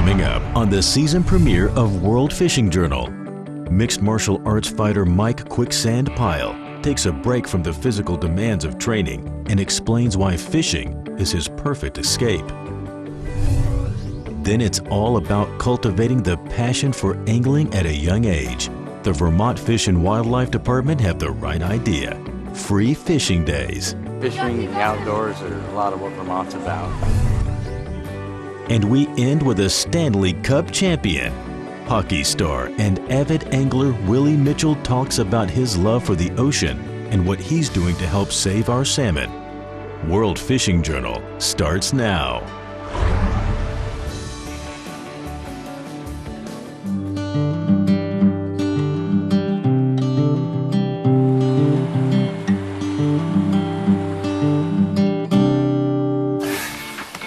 Coming up on the season premiere of World Fishing Journal, mixed martial arts fighter Mike Quicksand Pyle takes a break from the physical demands of training and explains why fishing is his perfect escape. Then it's all about cultivating the passion for angling at a young age. The Vermont Fish and Wildlife Department have the right idea. Free fishing days. Fishing in the outdoors are a lot of what Vermont's about. And we end with a Stanley Cup champion. Hockey star and avid angler Willie Mitchell talks about his love for the ocean and what he's doing to help save our salmon. World Fishing Journal starts now.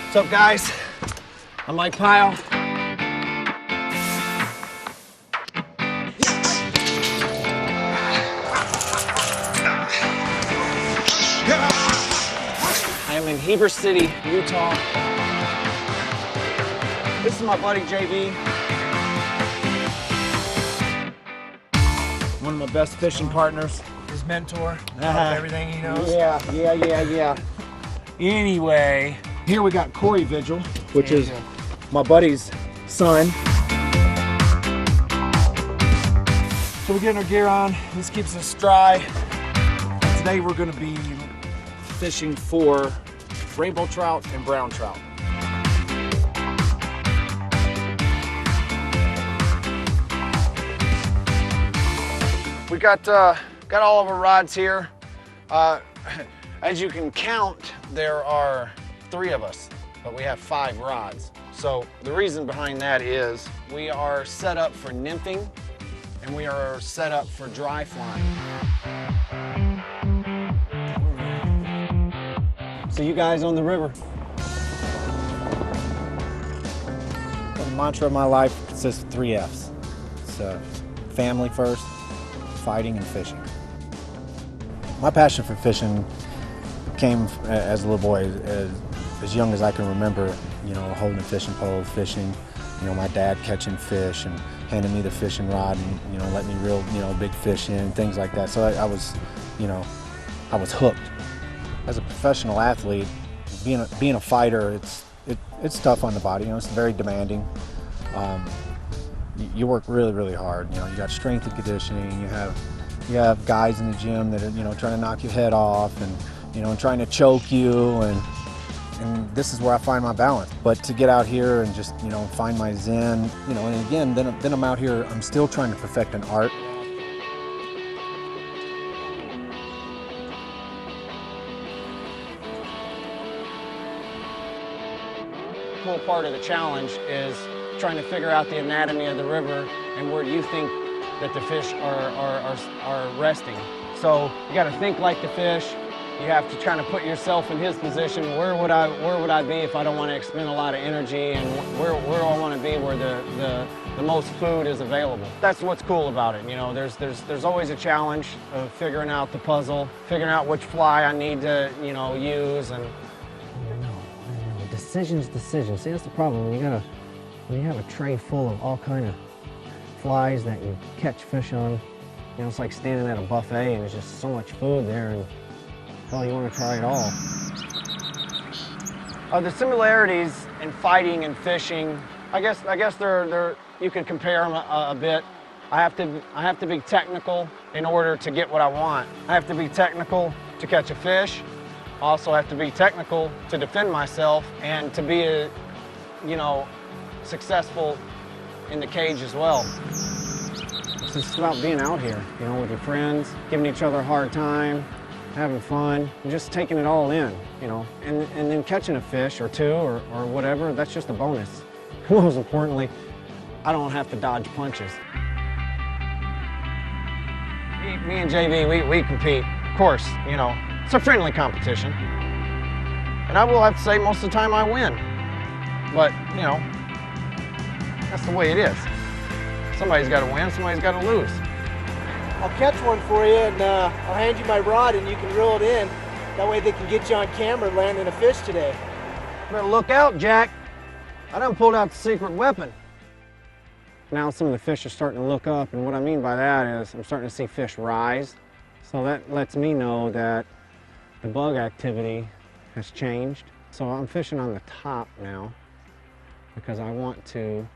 What's up, guys? I'm Mike Pyle. I am in Heber City, Utah. This is my buddy JV. One of my best fishing partners. His mentor. Everything he knows. Yeah. Anyway, here we got Corey Vigil, which is my buddy's son. So we're getting our gear on. This keeps us dry. Today we're going to be fishing for rainbow trout and brown trout. We got all of our rods here. As you can count, there are 3 of us, but we have 5 rods. So the reason behind that is we are set up for nymphing and we are set up for dry flying. See you guys on the river. The mantra of my life consists of 3 F's. It's family first, fighting, and fishing. My passion for fishing came as a little boy, as young as I can remember, you know, holding a fishing pole, fishing, you know, my dad catching fish and handing me the fishing rod and, you know, letting me reel, you know, big fish in, things like that. So I was, you know, I was hooked. As a professional athlete, being a fighter, it's tough on the body, you know, it's very demanding. You work really, really hard. You know, you got strength and conditioning, you have guys in the gym that are, you know, trying to knock your head off and, you know, and trying to choke you, and this is where I find my balance. But to get out here and just, you know, find my zen, you know, and again, then I'm out here, I'm still trying to perfect an art. The cool part of the challenge is trying to figure out the anatomy of the river and where do you think that the fish are resting. So you got to think like the fish. You have to kind of put yourself in his position. Where would I be if I don't want to expend a lot of energy, and where do I want to be where the most food is available? That's what's cool about it. You know, there's always a challenge of figuring out the puzzle, figuring out which fly I need to, you know, use, and decisions. See, that's the problem. When you have a tray full of all kind of flies that you catch fish on, you know, it's like standing at a buffet and there's just so much food there, and hell, you want to try it all. The similarities in fighting and fishing, I guess they're you can compare them a bit. I have to be technical in order to get what I want. I have to be technical to catch a fish. I also have to be technical to defend myself and to be successful in the cage as well. It's just about being out here, you know, with your friends, giving each other a hard time, having fun, and just taking it all in, you know, and then catching a fish or 2 or whatever, that's just a bonus. Most importantly, I don't have to dodge punches. Me and JV, we compete. Of course, you know, it's a friendly competition. And I will have to say most of the time I win. But, you know, that's the way it is. Somebody's got to win, somebody's got to lose. I'll catch one for you, and I'll hand you my rod and you can reel it in. That way they can get you on camera landing a fish today. Better look out, Jack. I done pulled out the secret weapon. Now some of the fish are starting to look up, and what I mean by that is I'm starting to see fish rise. So that lets me know that the bug activity has changed. So I'm fishing on the top now because I want to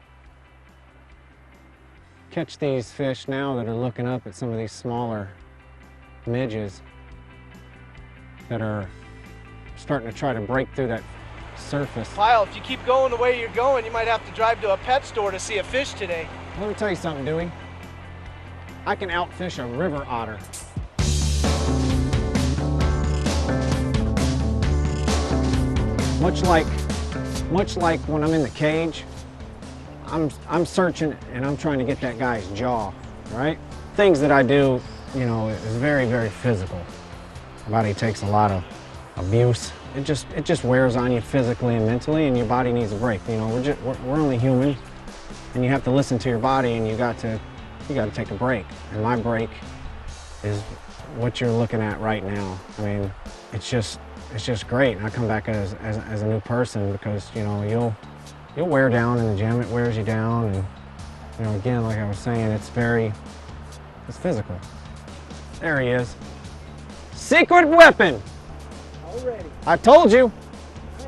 catch these fish now that are looking up at some of these smaller midges that are starting to try to break through that surface. Kyle, if you keep going the way you're going, you might have to drive to a pet store to see a fish today. Let me tell you something, Dewey. I can outfish a river otter. Much like when I'm in the cage, I'm searching and I'm trying to get that guy's jaw, right? Things that I do, you know, is very, very physical. My body takes a lot of abuse. It just wears on you physically and mentally, and your body needs a break. You know, we're only human, and you have to listen to your body, and you got to take a break. And my break is what you're looking at right now. I mean, it's just great. And I come back as a new person because, you know, you'll wear down in the gym. It wears you down, and, you know, again, like I was saying, it's physical. There he is. Secret weapon. Already. I told you. Hey,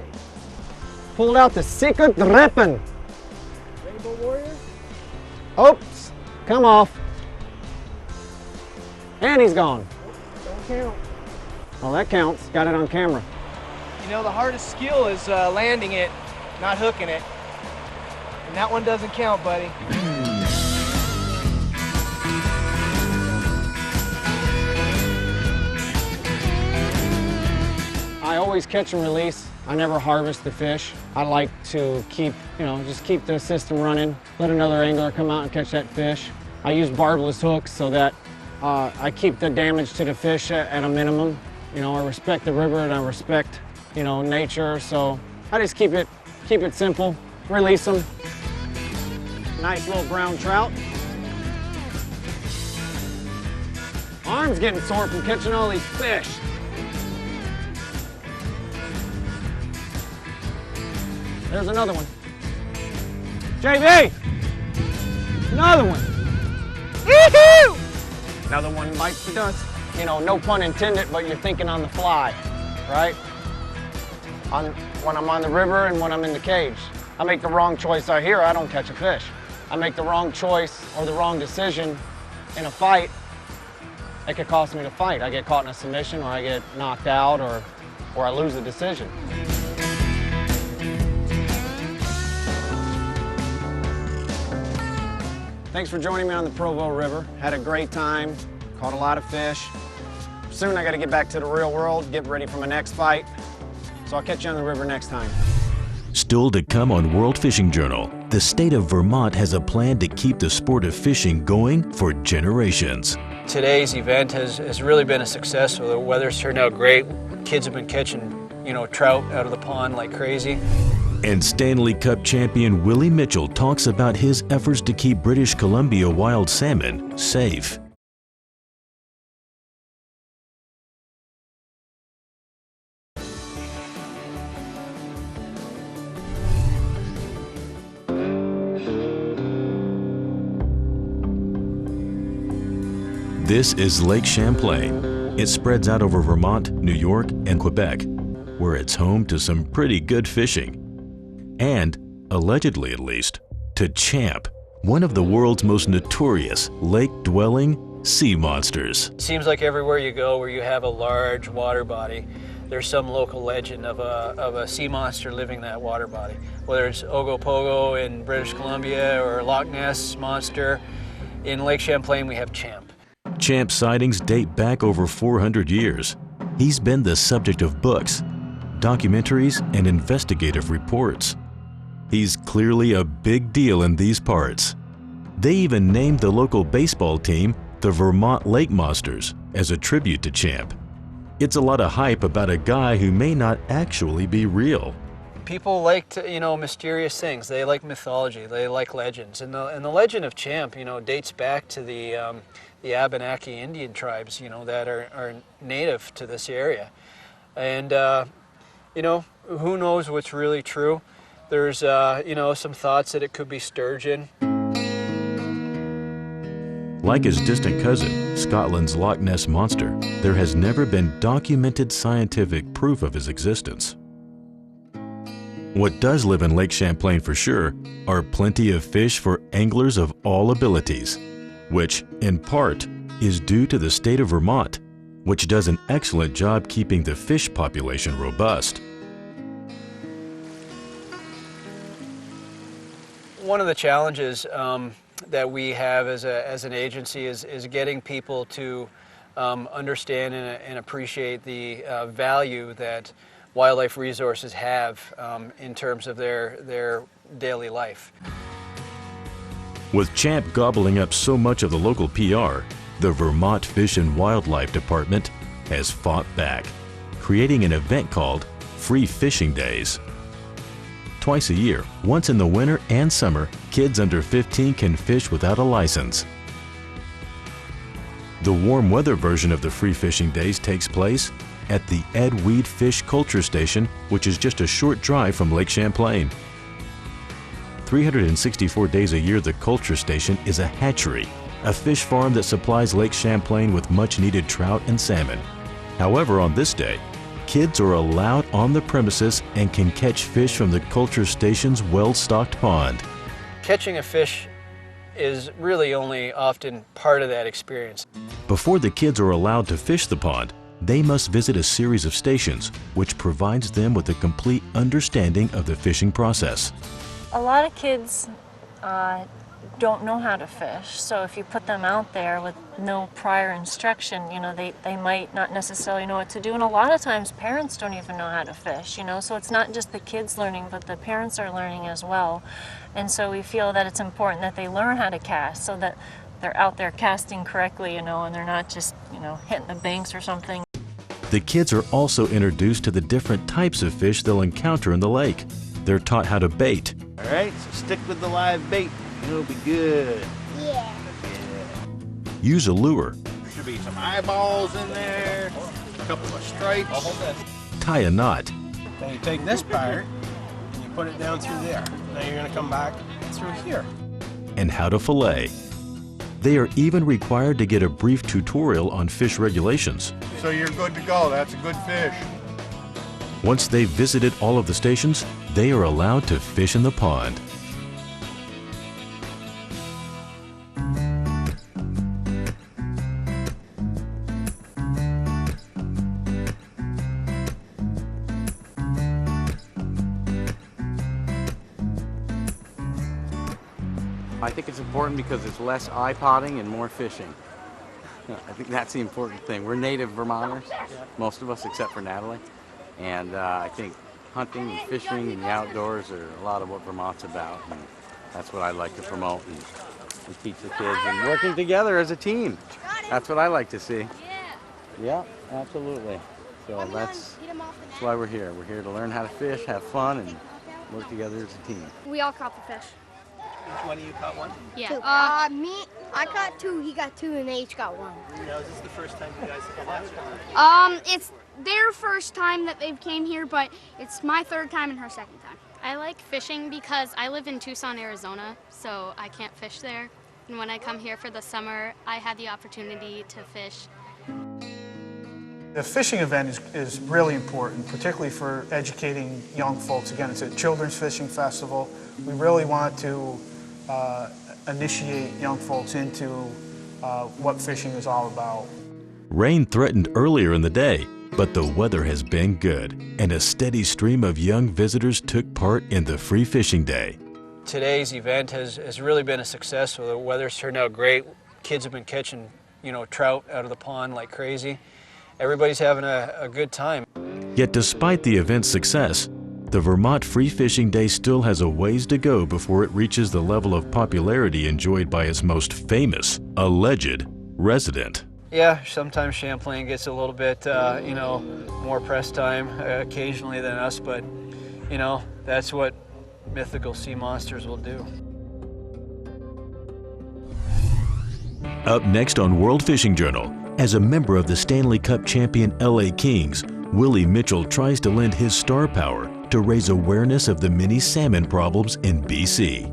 Pulled out the secret weapon. Rainbow Warrior? Oops, come off. And he's gone. Don't count. Well, that counts. Got it on camera. You know, the hardest skill is landing it, not hooking it. And that one doesn't count, buddy. I always catch and release. I never harvest the fish. I like to keep the system running. Let another angler come out and catch that fish. I use barbless hooks so that I keep the damage to the fish at a minimum. You know, I respect the river and I respect, you know, nature. So I just keep it simple. Release them. Nice little brown trout. Arm's getting sore from catching all these fish. There's another one. JB! Another one. Woohoo! Another one bites the dust. You know, no pun intended, but you're thinking on the fly, right? When I'm on the river and when I'm in the cage. I make the wrong choice out here, I don't catch a fish. I make the wrong choice or the wrong decision in a fight, it could cost me the fight. I get caught in a submission, or I get knocked out, or I lose the decision. Thanks for joining me on the Provo River. Had a great time, caught a lot of fish. Soon I gotta get back to the real world, get ready for my next fight. So I'll catch you on the river next time. Still to come on World Fishing Journal, the state of Vermont has a plan to keep the sport of fishing going for generations. Today's event has really been a success. So the weather's turned out great. Kids have been catching, you know, trout out of the pond like crazy. And Stanley Cup champion Willie Mitchell talks about his efforts to keep British Columbia wild salmon safe. This is Lake Champlain. It spreads out over Vermont, New York, and Quebec, where it's home to some pretty good fishing. And, allegedly at least, to Champ, one of the world's most notorious lake-dwelling sea monsters. It seems like everywhere you go where you have a large water body, there's some local legend of a sea monster living in that water body. Whether it's Ogopogo in British Columbia or Loch Ness Monster, in Lake Champlain we have Champ. Champ sightings date back over 400 years. He's been the subject of books, documentaries, and investigative reports. He's clearly a big deal in these parts. They even named the local baseball team the Vermont Lake Monsters as a tribute to Champ. It's a lot of hype about a guy who may not actually be real. People like to, you know, mysterious things. They like mythology. They like legends. And the legend of Champ, you know, dates back to the Abenaki Indian tribes, you know, that are native to this area. And, you know, who knows what's really true. There's, some thoughts that it could be sturgeon. Like his distant cousin, Scotland's Loch Ness Monster, there has never been documented scientific proof of his existence. What does live in Lake Champlain for sure are plenty of fish for anglers of all abilities, which, in part, is due to the state of Vermont, which does an excellent job keeping the fish population robust. One of the challenges that we have as an agency is getting people to understand and appreciate the value that wildlife resources have in terms of their daily life. With Champ gobbling up so much of the local PR, the Vermont Fish and Wildlife Department has fought back, creating an event called Free Fishing Days. Twice a year, once in the winter and summer, kids under 15 can fish without a license. The warm weather version of the Free Fishing Days takes place at the Ed Weed Fish Culture Station, which is just a short drive from Lake Champlain. 364 days a year, the Culture Station is a hatchery, a fish farm that supplies Lake Champlain with much-needed trout and salmon. However, on this day, kids are allowed on the premises and can catch fish from the Culture Station's well-stocked pond. Catching a fish is really only often part of that experience. Before the kids are allowed to fish the pond, they must visit a series of stations, which provides them with a complete understanding of the fishing process. A lot of kids don't know how to fish, so if you put them out there with no prior instruction, they might not necessarily know what to do, and a lot of times parents don't even know how to fish, so it's not just the kids learning, but the parents are learning as well. And so we feel that it's important that they learn how to cast so that they're out there casting correctly, and they're not just, hitting the banks or something. The kids are also introduced to the different types of fish they'll encounter in the lake. They're taught how to bait. All right, so stick with the live bait. It'll be good. Yeah. Use a lure. There should be some eyeballs in there, a couple of stripes. Tie a knot. Then you take this part and you put it down through there. Now you're going to come back through here. And how to fillet. They are even required to get a brief tutorial on fish regulations. So you're good to go. That's a good fish. Once they've visited all of the stations, they are allowed to fish in the pond. I think it's important because it's less eye-potting and more fishing. I think that's the important thing. We're native Vermonters, most of us except for Natalie. And I think hunting and fishing and the outdoors are a lot of what Vermont's about. And that's what I like to promote and teach the kids. And working together as a team. That's what I like to see. Yeah, absolutely. So that's why we're here. We're here to learn how to fish, have fun, and work together as a team. We all caught the fish. Each one of you caught one? Yeah. I caught two, he got two, and they each got one. Now, is this the first time you guys have caught? It's their first time that they've came here, but it's my third time and her second time. I like fishing because I live in Tucson, Arizona, so I can't fish there. And when I come here for the summer, I had the opportunity to fish. The fishing event is really important, particularly for educating young folks. Again, it's a children's fishing festival. We really want to initiate young folks into what fishing is all about. Rain threatened earlier in the day, but the weather has been good, and a steady stream of young visitors took part in the Free Fishing Day. Today's event has really been a success. The weather's turned out great. Kids have been catching, trout out of the pond like crazy. Everybody's having a good time. Yet despite the event's success, the Vermont Free Fishing Day still has a ways to go before it reaches the level of popularity enjoyed by its most famous, alleged resident. Yeah, sometimes Champlain gets a little bit, more press time occasionally than us, but, that's what mythical sea monsters will do. Up next on World Fishing Journal, as a member of the Stanley Cup champion LA Kings, Willie Mitchell tries to lend his star power to raise awareness of the many salmon problems in BC.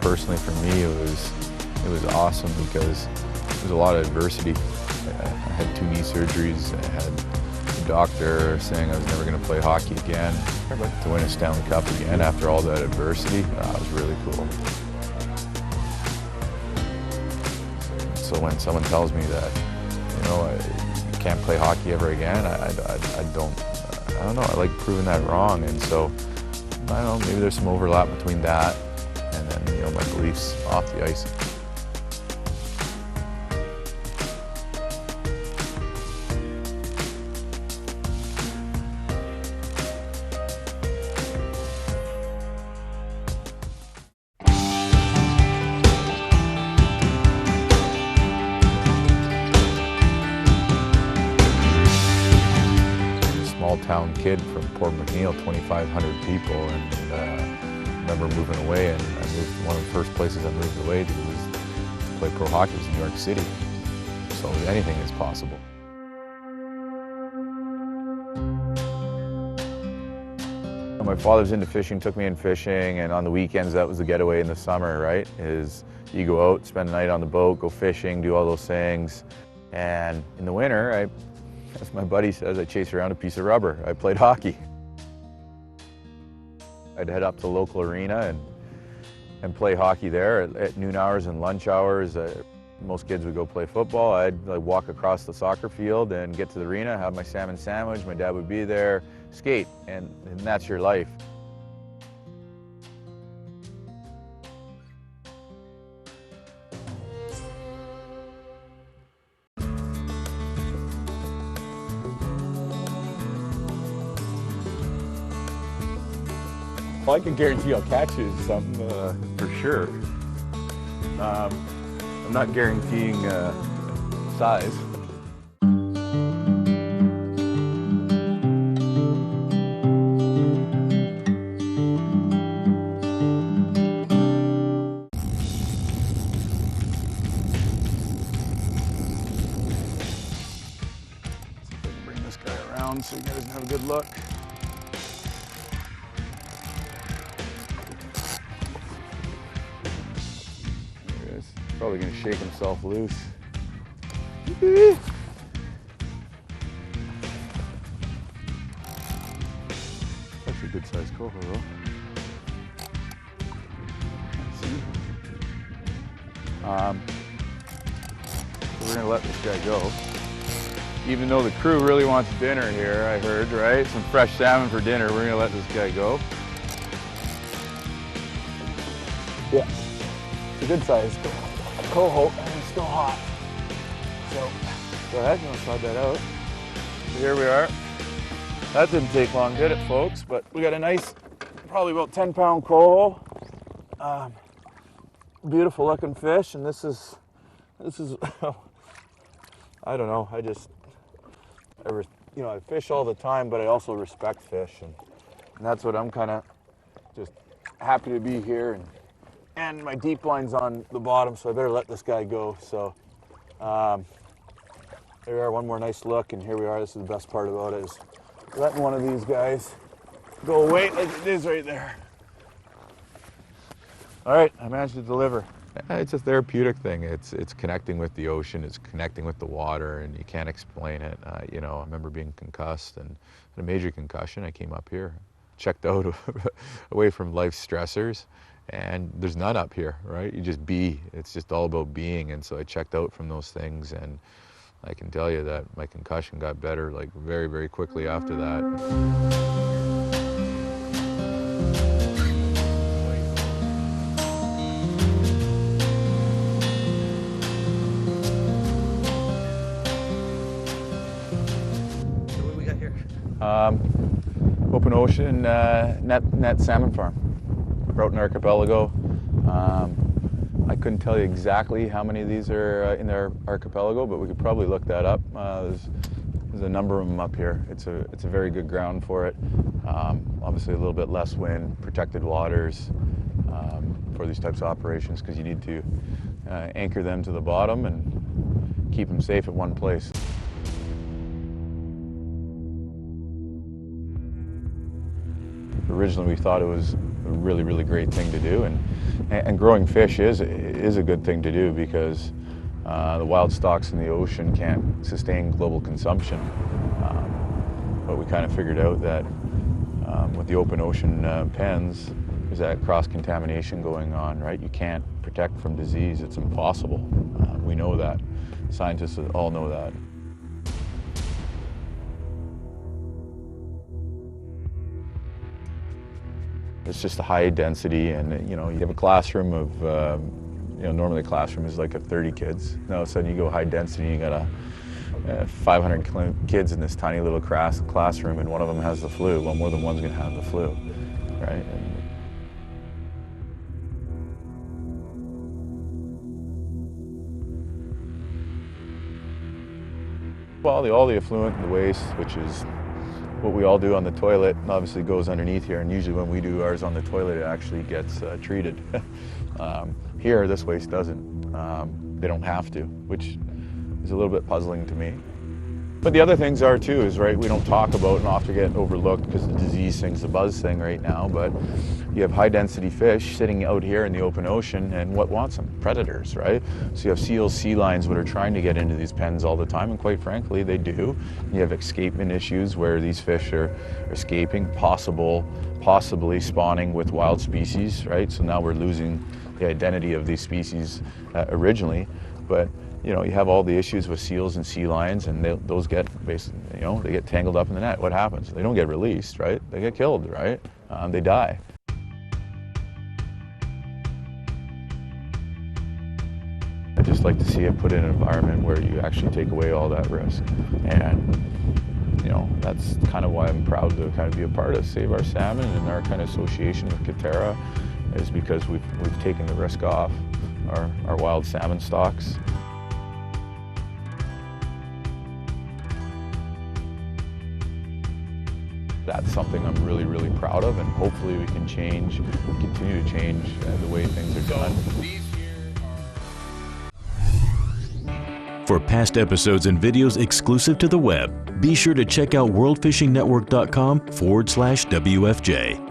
Personally, for me, it was awesome because there was a lot of adversity. I had 2 knee surgeries. I had a doctor saying I was never going to play hockey again. But to win a Stanley Cup again after all that adversity, was really cool. So when someone tells me that, you can't play hockey ever again, I don't know. I like proving that wrong, and so I don't know. Maybe there's some overlap between that and then, my beliefs off the ice. Small town kid from Port McNeill, 2,500 people, and I remember moving away, and one of the first places I moved away to was to play pro hockey was in New York City. So anything is possible. My father's into fishing, took me in fishing, and on the weekends that was the getaway in the summer, right? Is you go out, spend the night on the boat, go fishing, do all those things. And in the winter, as my buddy says, I chased around a piece of rubber. I played hockey. I'd head up to the local arena and play hockey there at noon hours and lunch hours. Most kids would go play football. I'd walk across the soccer field and get to the arena, have my salmon sandwich, my dad would be there, skate, and that's your life. Well, I can guarantee I'll catch you something for sure. I'm not guaranteeing size. Bring this guy around so you guys can have a good look. Probably gonna shake himself loose. That's a good sized coho though. So we're gonna let this guy go. Even though the crew really wants dinner here, I heard, right? Some fresh salmon for dinner, we're gonna let this guy go. Yeah, it's a good size coho, and it's still hot. So go ahead, you want to slide that out. So here we are. That didn't take long, did it, folks? But we got a nice, probably about 10-pound coho. Beautiful looking fish, and this is I don't know. I fish all the time, but I also respect fish, and that's what I'm kind of just happy to be here. And my deep line's on the bottom, so I better let this guy go. So there we are, one more nice look, and here we are. This is the best part about it, is letting one of these guys go away like it is right there. All right, I managed to deliver. It's a therapeutic thing. It's connecting with the ocean, it's connecting with the water, and you can't explain it. I remember being concussed and had a major concussion. I came up here, checked out away from life's stressors. And there's none up here, right? You just be. It's just all about being. And so I checked out from those things, and I can tell you that my concussion got better like very, very quickly after that. So what do we got here? Open ocean net Salmon Farm. Broughton Archipelago. I couldn't tell you exactly how many of these are in their archipelago, but we could probably look that up. There's a number of them up here. It's a very good ground for it. Obviously a little bit less wind, protected waters for these types of operations, because you need to anchor them to the bottom and keep them safe at one place. Originally we thought it was a really, really great thing to do, and growing fish is a good thing to do, because the wild stocks in the ocean can't sustain global consumption. But we kind of figured out that with the open ocean pens, there's that cross-contamination going on, right? You can't protect from disease. It's impossible. We know that. Scientists all know that. It's just a high density, and you have a classroom of, normally a classroom is like 30 kids. And all of a sudden you go high density, you got 500 kids in this tiny little classroom, and one of them has the flu. Well, more than one's going to have the flu, right? Well, all the effluent and the waste, which is what we all do on the toilet, obviously goes underneath here, and usually when we do ours on the toilet, it actually gets treated. Here, this waste doesn't. They don't have to, which is a little bit puzzling to me. But the other things are too, is right, we don't talk about and often get overlooked because the disease thing's the buzz thing right now, but you have high density fish sitting out here in the open ocean, and what wants them? Predators, right? So you have seals, sea lions that are trying to get into these pens all the time, and quite frankly, they do. You have escapement issues where these fish are escaping, possibly spawning with wild species, right? So now we're losing the identity of these species originally, but you have all the issues with seals and sea lions, and those get basically, they get tangled up in the net. What happens? They don't get released, right? They get killed, right? They die. I just like to see it put in an environment where you actually take away all that risk, and that's kind of why I'm proud to kind of be a part of Save Our Salmon, and our kind of association with Kuterra is because we've taken the risk off our wild salmon stocks. That's something I'm really, really proud of, and hopefully we can continue to change the way things are done. For past episodes and videos exclusive to the web, be sure to check out worldfishingnetwork.com/WFJ.